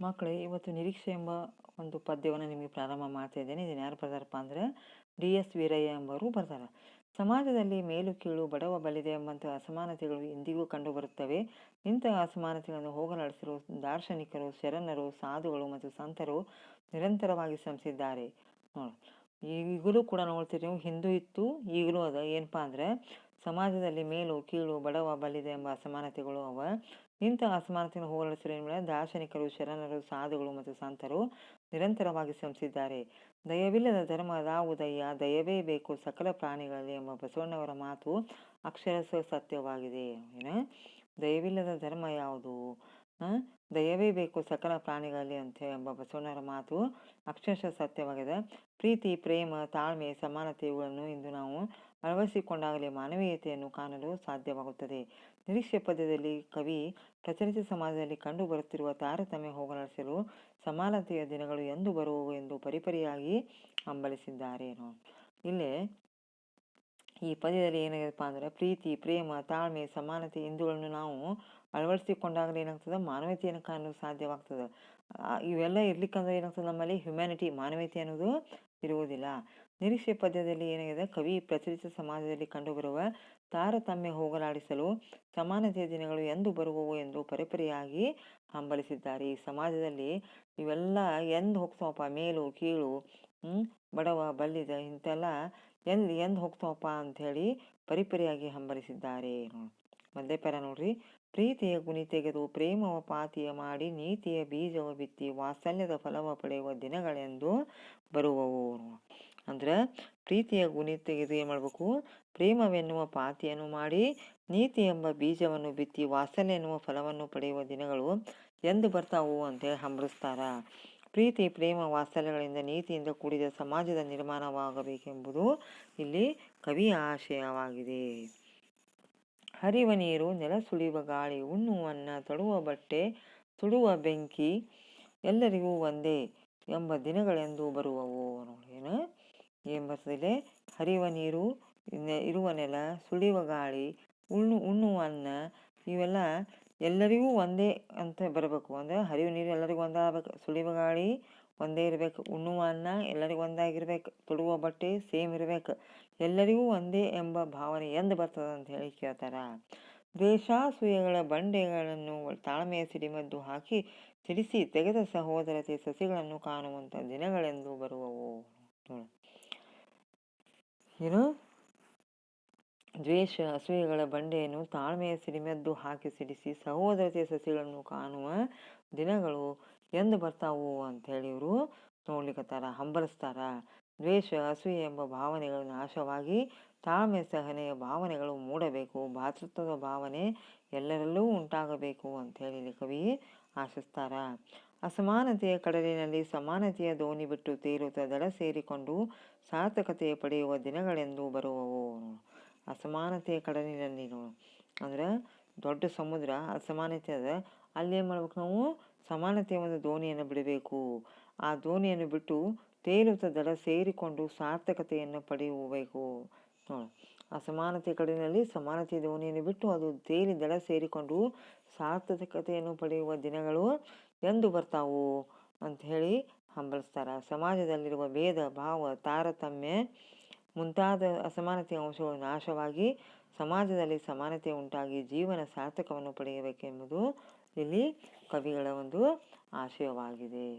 ಮಕ್ಕಳೇ, ಇವತ್ತು ನಿರೀಕ್ಷೆ ಎಂಬ ಒಂದು ಪದ್ಯವನ್ನು ನಿಮಗೆ ಪ್ರಾರಂಭ ಮಾಡ್ತಾ ಇದ್ದೇನೆ. ಇದನ್ನು ಯಾರು ಬರ್ದಾರಪ್ಪ ಅಂದರೆ DS ವೀರಯ್ಯ ಎಂಬವರು ಬರ್ತಾರೆ. ಸಮಾಜದಲ್ಲಿ ಮೇಲು ಕೀಳು, ಬಡವ ಬಲ್ಲಿದೆ ಎಂಬಂಥ ಅಸಮಾನತೆಗಳು ಇಂದಿಗೂ ಕಂಡುಬರುತ್ತವೆ. ಇಂತಹ ಅಸಮಾನತೆಗಳನ್ನು ಹೋಗಲಾಡಿಸಲು ದಾರ್ಶನಿಕರು, ಶರಣರು, ಸಾಧುಗಳು ಮತ್ತು ಸಂತರು ನಿರಂತರವಾಗಿ ಶ್ರಮಿಸಿದ್ದಾರೆ. ಈಗಲೂ ಕೂಡ ನೋಡ್ತೀರಿ ನೀವು, ಹಿಂದೂ ಇತ್ತು, ಈಗಲೂ ಅದ. ಏನಪ್ಪ ಅಂದರೆ ಸಮಾಜದಲ್ಲಿ ಮೇಲು ಕೀಳು, ಬಡವ ಬಲ್ಲಿದೆ ಎಂಬ ಅಸಮಾನತೆಗಳು ಅವ. ಇಂತಹ ಅಸಮಾನತೆಯನ್ನು ಹೋಗಲಾಡಿಸಲು ಏನು ಮಾಡಿದ ದಾರ್ಶನಿಕರು, ಶರಣರು, ಸಾಧುಗಳು ಮತ್ತು ಸಂತರು ನಿರಂತರವಾಗಿ ಶ್ರಮಿಸಿದ್ದಾರೆ. ದಯವಿಲ್ಲದ ಧರ್ಮ ಅದಾವುದಯ್ಯ, ದಯವೇ ಬೇಕು ಸಕಲ ಪ್ರಾಣಿಗಳಲ್ಲಿ ಎಂಬ ಬಸವಣ್ಣವರ ಮಾತು ಅಕ್ಷರಶಃ ಸತ್ಯವಾಗಿದೆ. ಏನು ದಯವಿಲ್ಲದ ಧರ್ಮ ಯಾವುದು? ದಯವೇ ಬೇಕು ಸಕಲ ಪ್ರಾಣಿಗಳಲ್ಲಿ ಅಂತ ಎಂಬ ಬಸವಣ್ಣವರ ಮಾತು ಅಕ್ಷರಶಃ ಸತ್ಯವಾಗಿದೆ. ಪ್ರೀತಿ, ಪ್ರೇಮ, ತಾಳ್ಮೆ, ಸಮಾನತೆ ಇವುಗಳನ್ನು ಇಂದು ನಾವು ಅಳವಡಿಸಿಕೊಂಡಾಗಲೇ ಮಾನವೀಯತೆಯನ್ನು ಕಾಣಲು ಸಾಧ್ಯವಾಗುತ್ತದೆ. ನಿರೀಕ್ಷೆ ಪದ್ಯದಲ್ಲಿ ಕವಿ ಪ್ರಚಲಿತ ಸಮಾಜದಲ್ಲಿ ಕಂಡು ಬರುತ್ತಿರುವ ತಾರತಮ್ಯ ಹೋಗಲಾಡಿಸಲು ಸಮಾನತೆಯ ದಿನಗಳು ಎಂದು ಬರುವವು ಎಂದು ಪರಿಪರಿಯಾಗಿ ಹಂಬಲಿಸಿದ್ದಾರೆ. ಇಲ್ಲಿ ಈ ಪದ್ಯದಲ್ಲಿ ಏನಾಗಿದೆಪ್ಪ ಅಂದರೆ ಪ್ರೀತಿ, ಪ್ರೇಮ, ತಾಳ್ಮೆ, ಸಮಾನತೆ ಇಂದುಗಳನ್ನು ನಾವು ಅಳವಡಿಸಿಕೊಂಡಾಗಲೇ ಏನಾಗ್ತದೆ, ಮಾನವೀಯತೆಯನ್ನು ಕಾಣಲು ಸಾಧ್ಯವಾಗ್ತದೆ. ಇವೆಲ್ಲ ಇರ್ಲಿಕ್ಕಂದ್ರೆ ಏನಾಗ್ತದೆ, ನಮ್ಮಲ್ಲಿ ಹ್ಯುಮ್ಯಾನಿಟಿ, ಮಾನವೀಯತೆ ಅನ್ನೋದು ಇರುವುದಿಲ್ಲ. ನಿರೀಕ್ಷೆ ಪದ್ಯದಲ್ಲಿ ಏನಾಗಿದೆ, ಕವಿ ಪ್ರಚಲಿತ ಸಮಾಜದಲ್ಲಿ ಕಂಡುಬರುವ ತಾರತಮ್ಯ ಹೋಗಲಾಡಿಸಲು ಸಮಾನತೆಯ ದಿನಗಳು ಎಂದು ಬರುವವು ಎಂದು ಪರಿಪರಿಯಾಗಿ ಹಂಬಲಿಸಿದ್ದಾರೆ. ಈ ಸಮಾಜದಲ್ಲಿ ಇವೆಲ್ಲ ಎಂದು ಹೋಗ್ತಾವಪ್ಪ, ಮೇಲು ಕೀಳು, ಬಡವ ಬಲ್ಲಿದ ಇಂತೆಲ್ಲ ಎಂದು ಹೋಗ್ತಾವಪ್ಪ ಅಂಥೇಳಿ ಪರಿಪರಿಯಾಗಿ ಹಂಬಲಿಸಿದ್ದಾರೆ. ಮೊದಲೇ ಪೆರ ನೋಡ್ರಿ. ಪ್ರೀತಿಯ ಗುಣಿ ತೆಗೆದು ಪ್ರೇಮವ ಪಾತಿಯ ಮಾಡಿ ನೀತಿಯ ಬೀಜವ ಬಿತ್ತಿ ವಾತ್ಸಲ್ಯದ ಫಲವ ಪಡೆಯುವ ದಿನಗಳೆಂದು ಬರುವವು. ಅಂದ್ರೆ ಪ್ರೀತಿಯ ಗುಣಿ ತೆಗೆದು ಏನು ಮಾಡಬೇಕು, ಪ್ರೇಮವೆನ್ನುವ ಪಾತಿಯನ್ನು ಮಾಡಿ ನೀತಿ ಎಂಬ ಬೀಜವನ್ನು ಬಿತ್ತಿ ವಾತ್ಸಲ್ಯ ಎನ್ನುವ ಫಲವನ್ನು ಪಡೆಯುವ ದಿನಗಳು ಎಂದು ಬರ್ತಾವು ಅಂತೇಳಿ ಹಂಬಲಿಸ್ತಾರ. ಪ್ರೀತಿ, ಪ್ರೇಮ, ವಾತ್ಸಲ್ಯಗಳಿಂದ ನೀತಿಯಿಂದ ಕೂಡಿದ ಸಮಾಜದ ನಿರ್ಮಾಣವಾಗಬೇಕೆಂಬುದು ಇಲ್ಲಿ ಕವಿಯ ಆಶಯವಾಗಿದೆ. ಹರಿವ ನೀರು, ನೆಲ ಸುಳಿಯುವ ಗಾಳಿ, ಉಣ್ಣುವ ಅನ್ನ, ತೊಡುವ ಬಟ್ಟೆ, ಸುಡುವ ಬೆಂಕಿ ಎಲ್ಲರಿಗೂ ಒಂದೇ ಎಂಬ ದಿನಗಳೆಂದು ಬರುವವು. ಏನು ಬರ್ತದೆ, ಹರಿಯುವ ನೀರು, ಇರುವ ನೆಲ, ಸುಳಿಯುವ ಗಾಳಿ, ಉಣ್ಣುವ ಅನ್ನ ಇವೆಲ್ಲ ಎಲ್ಲರಿಗೂ ಒಂದೇ ಅಂತ ಬರಬೇಕು. ಅಂದರೆ ಹರಿಯುವ ನೀರು ಎಲ್ಲರಿಗೂ ಒಂದಾಗಬೇಕು, ಸುಳಿಯುವ ಗಾಳಿ ಒಂದೇ ಇರಬೇಕು, ಉಣ್ಣುವ ಅನ್ನ ಎಲ್ಲರಿಗೂ ಒಂದಾಗಿರ್ಬೇಕು, ತೊಡುವ ಬಟ್ಟೆ ಸೇಮ್ ಇರಬೇಕು, ಎಲ್ಲರಿಗೂ ಒಂದೇ ಎಂಬ ಭಾವನೆ ಎಂದು ಬರ್ತದೆ ಅಂತ ಹೇಳಿ ಕೇಳ್ತಾರ. ದ್ವೇಷಾಸೂಯೆಗಳ ಬಂಡೆಗಳನ್ನು ತಾಳ್ಮೆಯ ಸಿಡಿಮದ್ದು ಹಾಕಿ ಸಿಡಿಸಿ ತೆಗೆದ ಸಹೋದರತೆ ಸಸಿಗಳನ್ನು ಕಾಣುವಂಥ ದಿನಗಳೆಂದು ಬರುವವು. ಏನು ದ್ವೇಷ ಅಸೂಯೆಗಳ ಬಂಡೆಯನ್ನು ತಾಳ್ಮೆಯ ಸಿಡಿಮದ್ದು ಹಾಕಿ ಸಿಡಿಸಿ ಸಹೋದರತೆಯ ಸಸಿಗಳನ್ನು ಕಾಣುವ ದಿನಗಳು ಎಂದು ಬರ್ತಾವು ಅಂಥೇಳಿ ಇವರು ನೋಡ್ಲಿಕ್ಕತ್ತಾರ, ಹಂಬಲಿಸ್ತಾರ. ದ್ವೇಷ ಅಸೂಯೆ ಎಂಬ ಭಾವನೆಗಳು ನಾಶವಾಗಿ ತಾಳ್ಮೆ ಸಹನೆಯ ಭಾವನೆಗಳು ಮೂಡಬೇಕು, ಭಾತೃತ್ವದ ಭಾವನೆ ಎಲ್ಲರಲ್ಲೂ ಉಂಟಾಗಬೇಕು ಅಂಥೇಳಿ ಇಲ್ಲಿ ಕವಿ ಆಶಿಸ್ತಾರ. ಅಸಮಾನತೆಯ ಕಡಲಿನಲ್ಲಿ ಸಮಾನತೆಯ ದೋಣಿ ಬಿಟ್ಟು ತೇಲುತ್ತಾ ದಡ ಸೇರಿಕೊಂಡು ಸಾರ್ಥಕತೆಯ ಪಡೆಯುವ ದಿನಗಳೆಂದು ಬರುವವು. ಅಸಮಾನತೆಯ ಕಡಲಿನಲ್ಲಿ ಅಂದ್ರೆ ದೊಡ್ಡ ಸಮುದ್ರ ಅಸಮಾನತೆ ಅದ, ಅಲ್ಲೇನು ಮಾಡ್ಬೇಕು ನಾವು, ಸಮಾನತೆಯ ಒಂದು ದೋಣಿಯನ್ನು ಬಿಡಬೇಕು. ಆ ದೋಣಿಯನ್ನು ಬಿಟ್ಟು ತೇಲುತ್ತಾ ದಡ ಸೇರಿಕೊಂಡು ಸಾರ್ಥಕತೆಯನ್ನು ಪಡೆಯಬೇಕು. ಅಸಮಾನತೆ ಕಡಲಿನಲ್ಲಿ ಸಮಾನತೆಯ ದೋಣಿಯನ್ನು ಬಿಟ್ಟು ಅದು ತೇಲಿ ದಡ ಸೇರಿಕೊಂಡು ಸಾರ್ಥಕತೆಯನ್ನು ಪಡೆಯುವ ದಿನಗಳು ಎಂದು ಬರ್ತಾವು ಅಂತ ಹೇಳಿ ಹಂಬಲಿಸ್ತಾರ. ಸಮಾಜದಲ್ಲಿರುವ ಭೇದ ಭಾವ, ತಾರತಮ್ಯ ಮುಂತಾದ ಅಸಮಾನತೆಯ ಅಂಶಗಳು ನಾಶವಾಗಿ ಸಮಾಜದಲ್ಲಿ ಸಮಾನತೆ ಉಂಟಾಗಿ ಜೀವನ ಸಾರ್ಥಕವನ್ನು ಪಡೆಯಬೇಕೆಂಬುದು ಇಲ್ಲಿ ಕವಿಗಳ ಒಂದು ಆಶಯವಾಗಿದೆ.